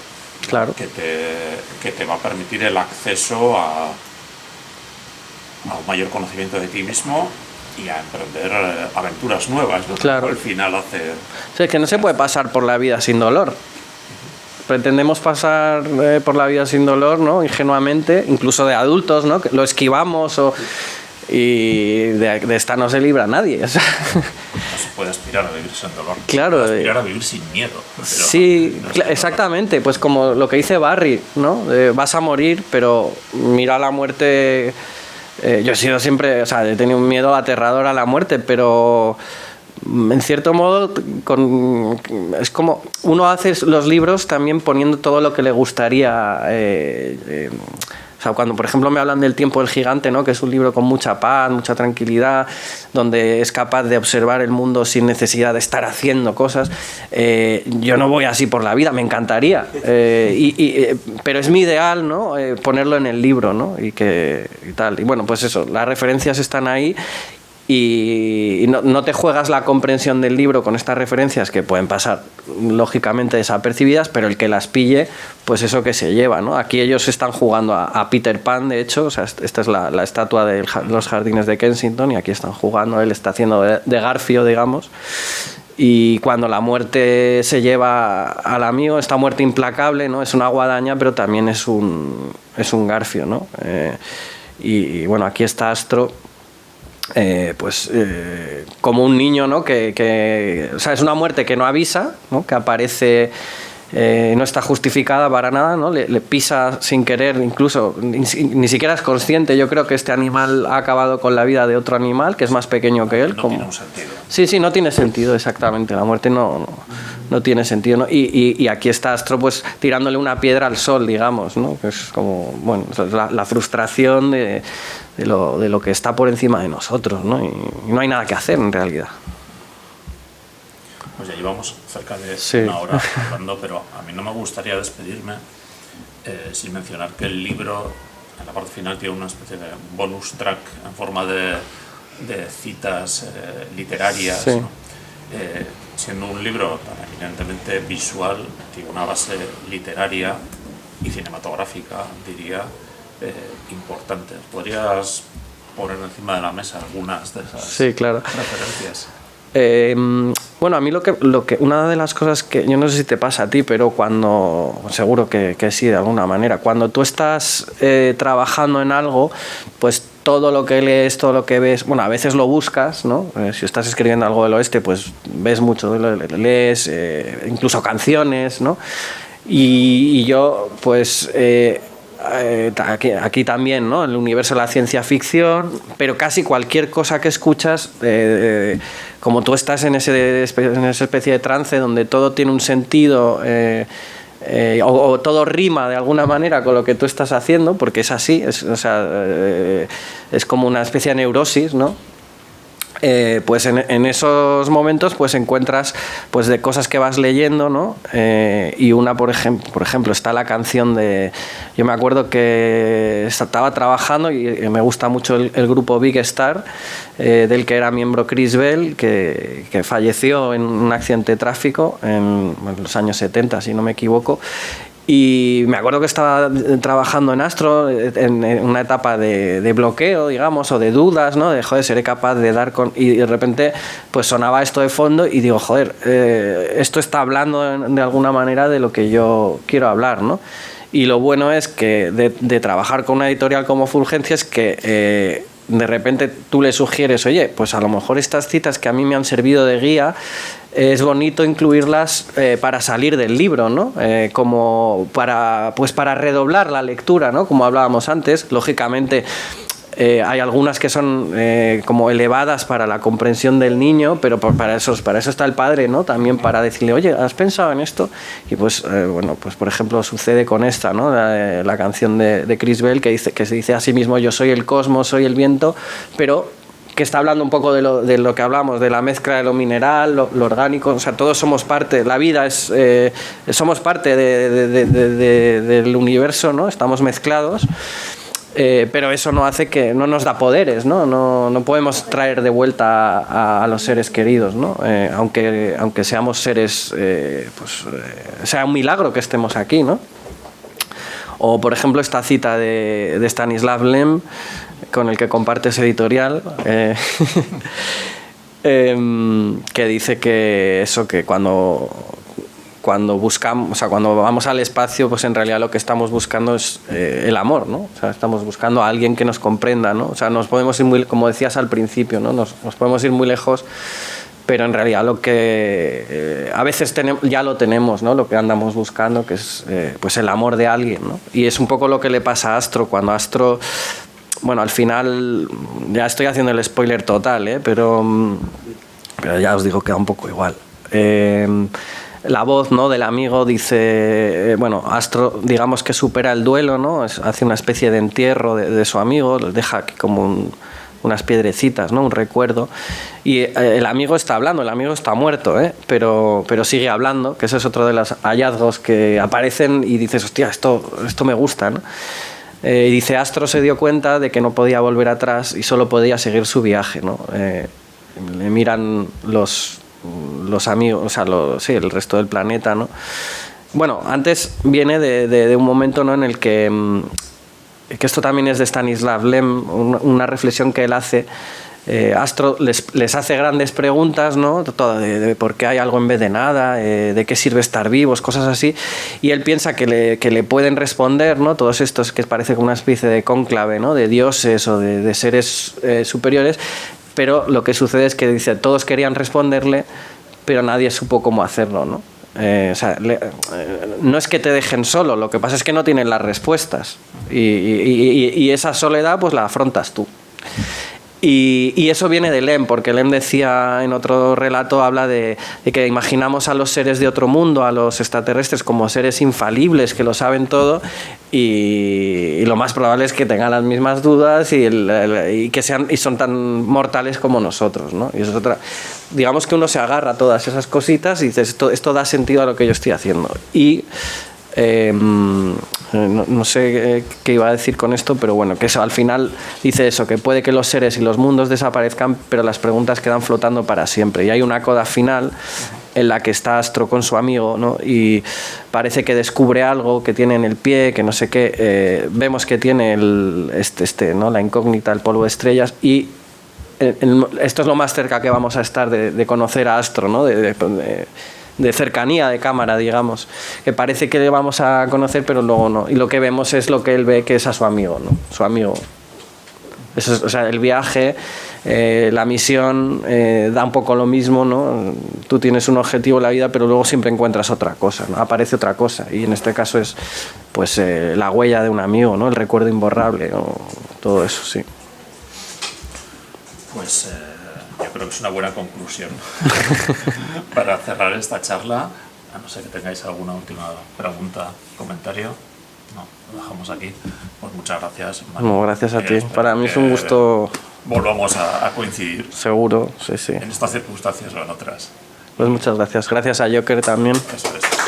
Claro. Que te va a permitir el acceso a un mayor conocimiento de ti mismo y a emprender aventuras nuevas, ¿no? Claro. Al final hace... O sea, es que no se puede pasar por la vida sin dolor. Pretendemos pasar por la vida sin dolor, ¿no? Ingenuamente, incluso de adultos, ¿no? Que lo esquivamos y de esta no se libra nadie. O sea. No se puede aspirar a vivir sin dolor. Claro. Se puede aspirar a vivir sin miedo. Sí, exactamente. Pues como lo que dice Barry, ¿no? Vas a morir, pero mira la muerte. Yo he sido siempre, o sea, he tenido un miedo aterrador a la muerte, pero en cierto modo es como uno hace los libros también poniendo todo lo que le gustaría. O sea, cuando por ejemplo me hablan del Tiempo del Gigante, ¿no? Que es un libro con mucha paz, mucha tranquilidad, donde es capaz de observar el mundo sin necesidad de estar haciendo cosas, yo no voy así por la vida, me encantaría, pero es mi ideal, ¿no? Ponerlo en el libro, ¿no? Y tal. Y bueno, pues eso, las referencias están ahí. Y no te juegas la comprensión del libro con estas referencias que pueden pasar lógicamente desapercibidas, pero el que las pille, pues eso que se lleva, ¿no? Aquí ellos están jugando a Peter Pan, de hecho, o sea, esta es la estatua de los jardines de Kensington y aquí están jugando, él está haciendo de Garfio, digamos, y cuando la muerte se lleva al amigo, esta muerte implacable, ¿no? Es una guadaña, pero también es un Garfio, ¿no? Y bueno, aquí está Astro. Como un niño, ¿no? O sea, es una muerte que no avisa, ¿no? Que aparece, no está justificada para nada, ¿no? Le pisa sin querer, incluso ni siquiera es consciente. Yo creo que este animal ha acabado con la vida de otro animal que es más pequeño que él. No tiene un sentido. Sí, no tiene sentido, exactamente. La muerte no tiene sentido, ¿no? Y aquí está Astro, pues tirándole una piedra al sol, digamos, ¿no? Que es como, bueno, la frustración de lo que está por encima de nosotros, ¿no? Y no hay nada que hacer en realidad. Pues ya llevamos cerca de una hora hablando, pero a mí no me gustaría despedirme sin mencionar que el libro, en la parte final, tiene una especie de bonus track en forma de de citas literarias, sí. ¿no? Siendo un libro tan eminentemente visual, tiene una base literaria y cinematográfica, diría, importante. ¿Podrías poner encima de la mesa algunas de esas Sí, claro. referencias? Bueno, a mí una de las cosas que yo no sé si te pasa a ti, pero cuando, seguro que sí, de alguna manera, cuando tú estás trabajando en algo, pues todo lo que lees, todo lo que ves, bueno, a veces lo buscas, ¿no? Si estás escribiendo algo del oeste, pues ves mucho, lees, incluso canciones, ¿no? Y yo, pues... aquí también, ¿no? El universo de la ciencia ficción, pero casi cualquier cosa que escuchas, como tú estás en esa especie de trance donde todo tiene un sentido, o todo rima de alguna manera con lo que tú estás haciendo, porque es así, es como una especie de neurosis, ¿no? Pues en esos momentos pues encuentras pues de cosas que vas leyendo, ¿no? Y una por ejemplo está la canción de, yo me acuerdo que estaba trabajando y me gusta mucho el grupo Big Star, del que era miembro Chris Bell, que falleció en un accidente de tráfico en los años 70, si no me equivoco. Y me acuerdo que estaba trabajando en Astro en una etapa de bloqueo, digamos, o de dudas, ¿no? De, joder, seré capaz de dar con... Y de repente, pues sonaba esto de fondo y digo, joder, esto está hablando de alguna manera de lo que yo quiero hablar, ¿no? Y lo bueno es que de trabajar con una editorial como Fulgencia es que... de repente tú le sugieres, oye, pues a lo mejor estas citas que a mí me han servido de guía, es bonito incluirlas para salir del libro, ¿no? Como para redoblar la lectura, ¿no? Como hablábamos antes, lógicamente hay algunas que son como elevadas para la comprensión del niño, pero para eso está el padre, ¿no? También para decirle, oye, ¿has pensado en esto? Y pues, bueno, pues por ejemplo sucede con esta, ¿no? La canción de Chris Bell que se dice a sí mismo, yo soy el cosmos, soy el viento, pero que está hablando un poco de lo que hablamos, de la mezcla de lo mineral, lo orgánico, o sea, todos somos parte, la vida es, somos parte del universo, ¿no? Estamos mezclados. Pero eso no hace que no nos da poderes, no podemos traer de vuelta a los seres queridos, ¿no? Aunque seamos seres, sea un milagro que estemos aquí, ¿no? O por ejemplo esta cita de Stanislav Lem, con el que compartes editorial, que dice que eso, que cuando buscamos, o sea, cuando vamos al espacio, pues en realidad lo que estamos buscando es el amor, ¿no? O sea, estamos buscando a alguien que nos comprenda, ¿no? O sea, nos podemos ir muy, como decías al principio, ¿no? Nos podemos ir muy lejos, pero en realidad lo que a veces ya lo tenemos, ¿no? Lo que andamos buscando, que es pues el amor de alguien, ¿no? Y es un poco lo que le pasa a Astro, cuando Astro, bueno, al final, ya estoy haciendo el spoiler total, pero ya os digo que da un poco igual. La voz, ¿no? Del amigo dice, bueno, Astro, digamos que supera el duelo, ¿no? Hace una especie de entierro de su amigo, le deja aquí como unas piedrecitas, ¿no? Un recuerdo. Y el amigo está hablando, el amigo está muerto, pero sigue hablando, que ese es otro de los hallazgos que aparecen y dices, hostia, esto me gusta, ¿no? Y dice, Astro se dio cuenta de que no podía volver atrás y solo podía seguir su viaje, ¿no? Le miran los amigos, o sea, sí, el resto del planeta, ¿no? Bueno, antes viene de un momento, ¿no? En el que esto también es de Stanislav Lem, una reflexión que él hace. Astro les hace grandes preguntas, ¿no? De por qué hay algo en vez de nada, de qué sirve estar vivos, cosas así, y él piensa que le pueden responder, ¿no? Todos estos que parece como una especie de cónclave, ¿no? De dioses o de seres superiores. Pero lo que sucede es que dice, todos querían responderle, pero nadie supo cómo hacerlo, ¿no? O sea, no es que te dejen solo, lo que pasa es que no tienen las respuestas. Y esa soledad pues la afrontas tú. Y eso viene de Lem, porque Lem decía en otro relato, habla de que imaginamos a los seres de otro mundo, a los extraterrestres, como seres infalibles que lo saben todo, y lo más probable es que tengan las mismas dudas y que sean y son tan mortales como nosotros, ¿no? Y eso es otra, digamos que uno se agarra a todas esas cositas y dices, esto da sentido a lo que yo estoy haciendo. Y No sé qué iba a decir con esto, pero bueno, que eso, al final dice eso, que puede que los seres y los mundos desaparezcan, pero las preguntas quedan flotando para siempre. Y hay una coda final en la que está Astro con su amigo, ¿no? Y parece que descubre algo que tiene en el pie, que no sé qué. Vemos que tiene ¿no? La incógnita, el polvo de estrellas, y esto es lo más cerca que vamos a estar de conocer a Astro, ¿no? De cercanía de cámara, digamos, que parece que le vamos a conocer, pero luego no. Y lo que vemos es lo que él ve, que es a su amigo, ¿no? Su amigo. Eso es, o sea, el viaje, la misión, da un poco lo mismo, ¿no? Tú tienes un objetivo en la vida, pero luego siempre encuentras otra cosa, ¿no? Aparece otra cosa. Y en este caso es, pues, la huella de un amigo, ¿no? El recuerdo imborrable, ¿no? Todo eso, sí. Pues yo creo que es una buena conclusión para cerrar esta charla, a no ser que tengáis alguna última pregunta, comentario. No, lo dejamos aquí. Pues muchas gracias, Manu. No, gracias a ti. Para mí es un gusto. Volvamos a coincidir. Seguro, sí, sí. En estas circunstancias o en otras. Pues muchas gracias. Gracias a Joker también. Eso es.